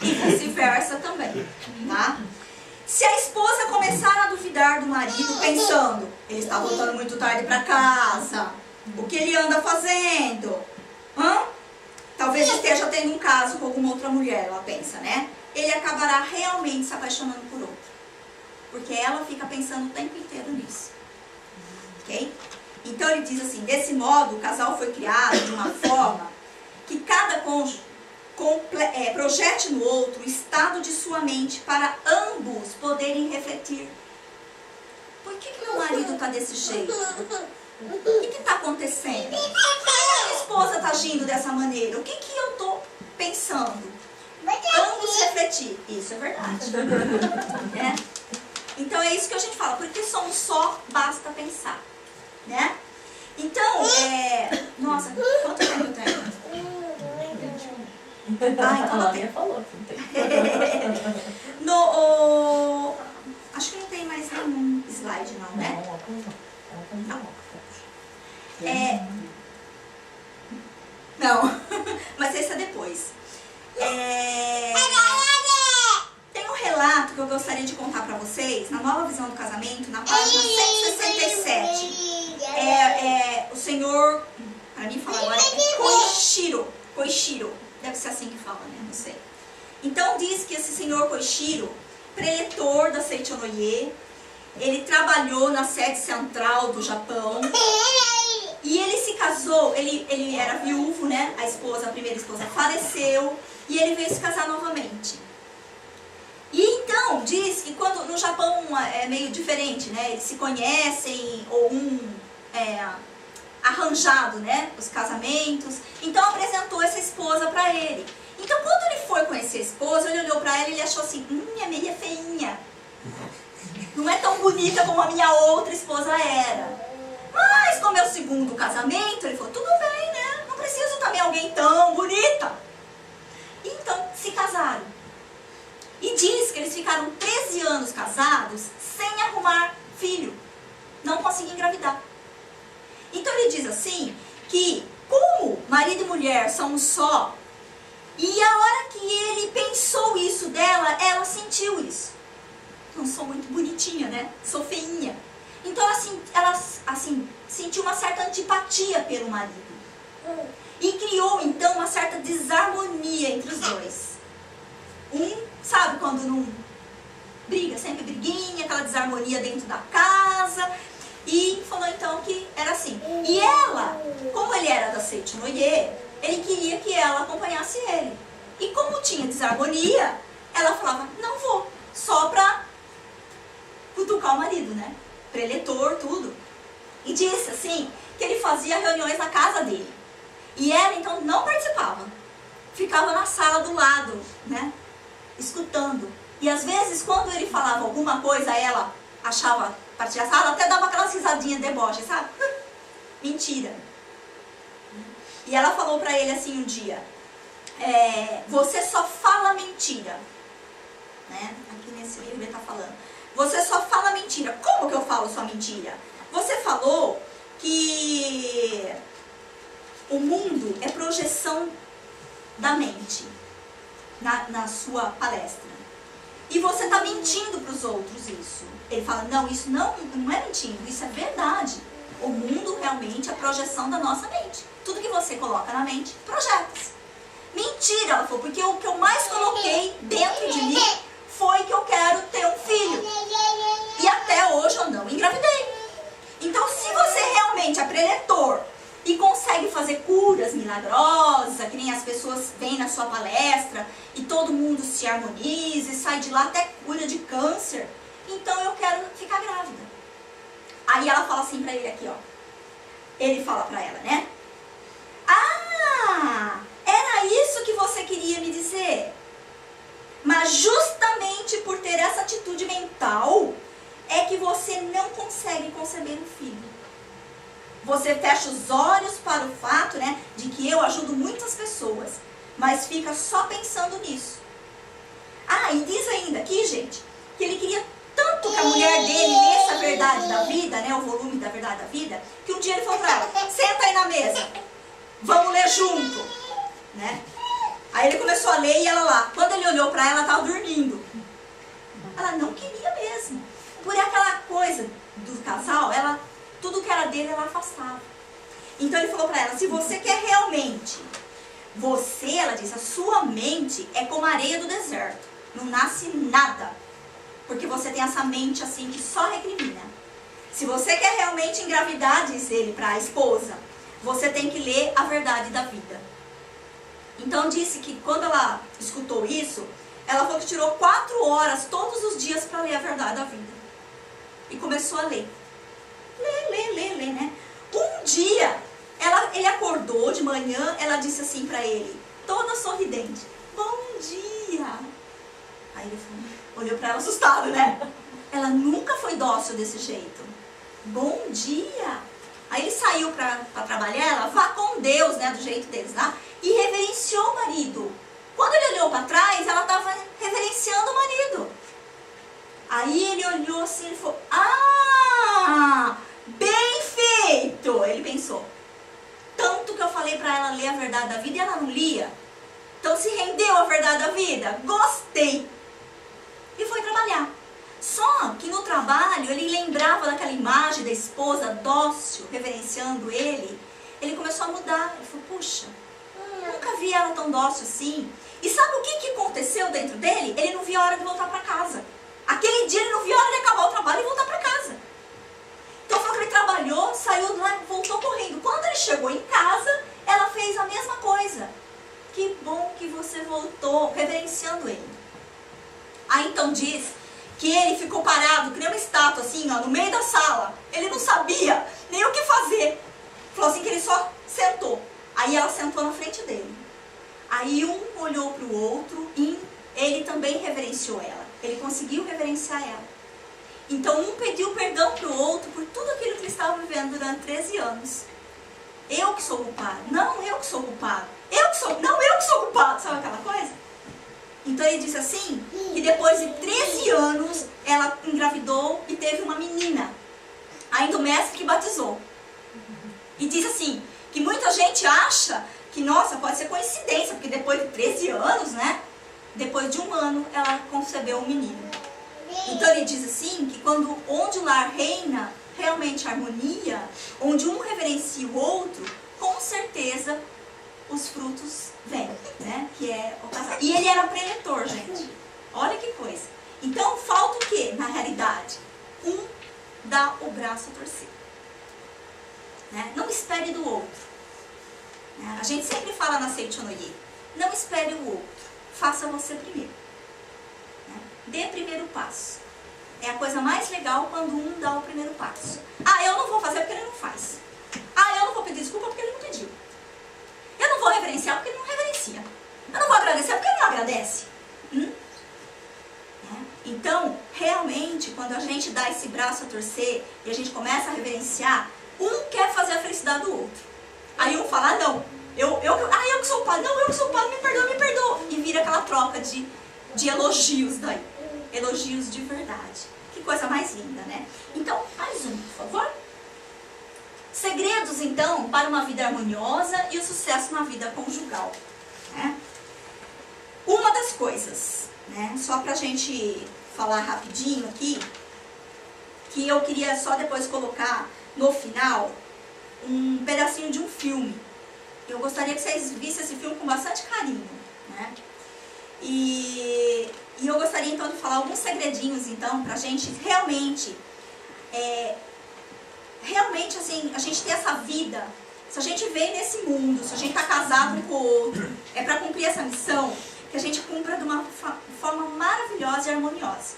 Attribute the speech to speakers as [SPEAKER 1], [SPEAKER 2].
[SPEAKER 1] E vice-versa também, tá? Se a esposa começar a duvidar do marido, pensando, ele está voltando muito tarde para casa, o que ele anda fazendo? Talvez esteja tendo um caso com alguma outra mulher, ela pensa, né? Ele acabará realmente se apaixonando por outro. Porque ela fica pensando o tempo inteiro nisso. Ok? Então ele diz assim, desse modo o casal foi criado de uma forma que cada cônjuge projete no outro o estado de sua mente para ambos poderem refletir. Por que meu marido está desse jeito? O que está acontecendo? Por que minha esposa está agindo dessa maneira? O que eu estou pensando? Ambos refletir. Isso é verdade. Né? Então é isso que a gente fala. Porque somos só, basta pensar. Né? Então, nossa, quanto tempo eu tenho? Então
[SPEAKER 2] a Alinha falou que não tem.
[SPEAKER 1] Acho que não tem mais nenhum slide não, né? Não, mas esse é depois. Tem um relato que eu gostaria de contar para vocês, na Nova Visão do Casamento, na página 167. O senhor, para mim falar agora, é Koichiro. Deve ser assim que fala, né? Não sei. Então diz que esse senhor Koichiro, preletor da Seichonoye, ele trabalhou na sede central do Japão. E ele se casou, ele era viúvo, né? A primeira esposa faleceu e ele veio se casar novamente. E então diz que quando no Japão é meio diferente, né? Eles se conhecem, ou arranjado, né? Os casamentos. Então apresentou essa esposa para ele. Então quando ele foi conhecer a esposa, ele olhou para ela e ele achou assim, é meio feinha. Não é tão bonita como a minha outra esposa era. Mas no meu segundo casamento, ele falou, tudo bem, né? Não preciso também alguém tão bonita. E então se casaram. E diz que eles ficaram 13 anos casados sem arrumar filho. Não conseguiam engravidar. Então ele diz assim, que como marido e mulher são um só, e a hora que ele pensou isso dela, ela sentiu isso. Não sou muito bonitinha, né? Sou feinha. Então ela sentiu uma certa antipatia pelo marido. E criou então uma certa desarmonia entre os dois. Sabe quando não briga, sempre briguinha, aquela desarmonia dentro da casa. E falou então que era assim. E ela, como ele era da Seichonoye, ele queria que ela acompanhasse ele. E como tinha desarmonia, ela falava, não vou, só pra cutucar o marido, né? Preletor, tudo. E disse assim, que ele fazia reuniões na casa dele. E ela então não participava. Ficava na sala do lado, né? Escutando. E às vezes quando ele falava alguma coisa, ela achava, partia da sala, até dava aquelas risadinhas de deboche, sabe? Mentira. E ela falou pra ele assim um dia, você só fala mentira. Né? Aqui nesse livro ele tá falando. Você só fala mentira. Como que eu falo só mentira? Você falou que o mundo é projeção da mente na sua palestra. E você está mentindo para os outros isso. Ele fala, não, isso não é mentindo, isso é verdade. O mundo realmente é a projeção da nossa mente. Tudo que você coloca na mente, projeta-se. Mentira, ela falou, porque o que eu mais coloquei dentro de mim foi que eu quero ter um filho. E até hoje eu não engravidei. Então se você realmente é preletor e consegue fazer curas milagrosas, que nem as pessoas vêm na sua palestra e todo mundo se harmoniza e sai de lá até cura de câncer, então eu quero ficar grávida. Aí ela fala assim pra ele aqui, ó. Ele fala pra ela, né? Ah, era isso que você queria me dizer? Mas justamente por ter essa atitude mental, é que você não consegue conceber um filho. Você fecha os olhos para o fato, né, de que eu ajudo muitas pessoas, mas fica só pensando nisso. Ah, e diz ainda aqui, gente, que ele queria tanto que a mulher dele lesse a verdade da vida, né, o volume da verdade da vida, que um dia ele falou para ela, senta aí na mesa, vamos ler junto, né? Aí ele começou a ler e ela lá. Quando ele olhou para ela estava dormindo. Ela não queria mesmo. Por aquela coisa do casal, tudo que era dele ela afastava. Então ele falou para ela, se você quer realmente, ela disse, a sua mente é como a areia do deserto. Não nasce nada. Porque você tem essa mente assim que só recrimina. Se você quer realmente engravidar, disse ele para a esposa, você tem que ler a verdade da vida. Então disse que quando ela escutou isso, ela falou que tirou 4 horas todos os dias para ler a verdade da vida. E começou a ler. Ler, né? Um dia, ele acordou de manhã, ela disse assim para ele, toda sorridente, bom dia. Aí ele olhou para ela assustado, né? Ela nunca foi dócil desse jeito. Bom dia. Aí ele saiu para trabalhar, ela vá com Deus, né, do jeito deles lá, e reverenciou o marido. Quando ele olhou para trás, ela estava reverenciando o marido. Aí ele olhou assim e falou, bem feito! Ele pensou, tanto que eu falei para ela ler a verdade da vida e ela não lia. Então se rendeu à verdade da vida? Gostei! E foi trabalhar. Só que no trabalho ele lembrava daquela imagem da esposa dócil, reverenciando ele. Ele começou a mudar. Ele falou, puxa, nunca vi ela tão dócil assim. E sabe o que aconteceu dentro dele? Ele não via a hora de voltar para casa. Aquele dia ele não via a hora de acabar o trabalho e voltar para casa. Então falou que ele trabalhou, saiu lá e voltou correndo. Quando ele chegou em casa, ela fez a mesma coisa. Que bom que você voltou, reverenciando ele. Aí então diz que ele ficou parado, que nem uma estátua, assim, ó, no meio da sala. Ele não sabia nem o que fazer. Falou assim que ele só sentou. Aí ela sentou na frente dele. Aí um olhou para o outro e ele também reverenciou ela. Ele conseguiu reverenciar ela. Então um pediu perdão para o outro por tudo aquilo que ele estava vivendo durante 13 anos. Eu que sou culpado. Não, eu que sou culpado. Eu que sou culpado. Sabe aquela coisa? Então ele disse assim, que depois de 13 anos, ela engravidou e teve uma menina. Ainda o mestre que batizou. E diz assim, que muita gente acha que, nossa, pode ser coincidência, porque depois de 13 anos, né? Depois de 1 ano, ela concebeu um menino. Então ele diz assim, que onde o lar reina realmente a harmonia, onde um reverencia o outro, com certeza os frutos vêm, né? Que é o casal. E ele era preletor, gente. Olha que coisa. Então falta o quê, na realidade? Um dá o braço a torcer. Né? Não espere do outro. Né? A gente sempre fala na Seichonoye, não espere o outro. Faça você primeiro. Né? Dê primeiro passo. É a coisa mais legal quando um dá o primeiro passo. Eu não vou fazer porque ele não faz. Eu não vou pedir desculpa porque ele não pediu. Eu não vou reverenciar porque ele não reverencia. Eu não vou agradecer porque ele não agradece. Então, realmente, quando a gente dá esse braço a torcer e a gente começa a reverenciar, um quer fazer a felicidade do outro. Aí um fala, não, eu que sou o padre, não, eu que sou o padre, me perdoa. E vira aquela troca de elogios daí. Elogios de verdade. Que coisa mais linda, né? Então, mais um, por favor. Segredos, então, para uma vida harmoniosa e o sucesso na vida conjugal. Né? Uma das coisas, né, só pra gente falar rapidinho aqui, que eu queria só depois colocar no final um pedacinho de um filme. Eu gostaria que vocês vissem esse filme com bastante carinho, né? E eu gostaria então de falar alguns segredinhos então pra gente realmente assim, a gente ter essa vida. Se a gente veio nesse mundo, se a gente está casado um com o outro, é para cumprir essa missão, que a gente cumpra de uma forma maravilhosa e harmoniosa.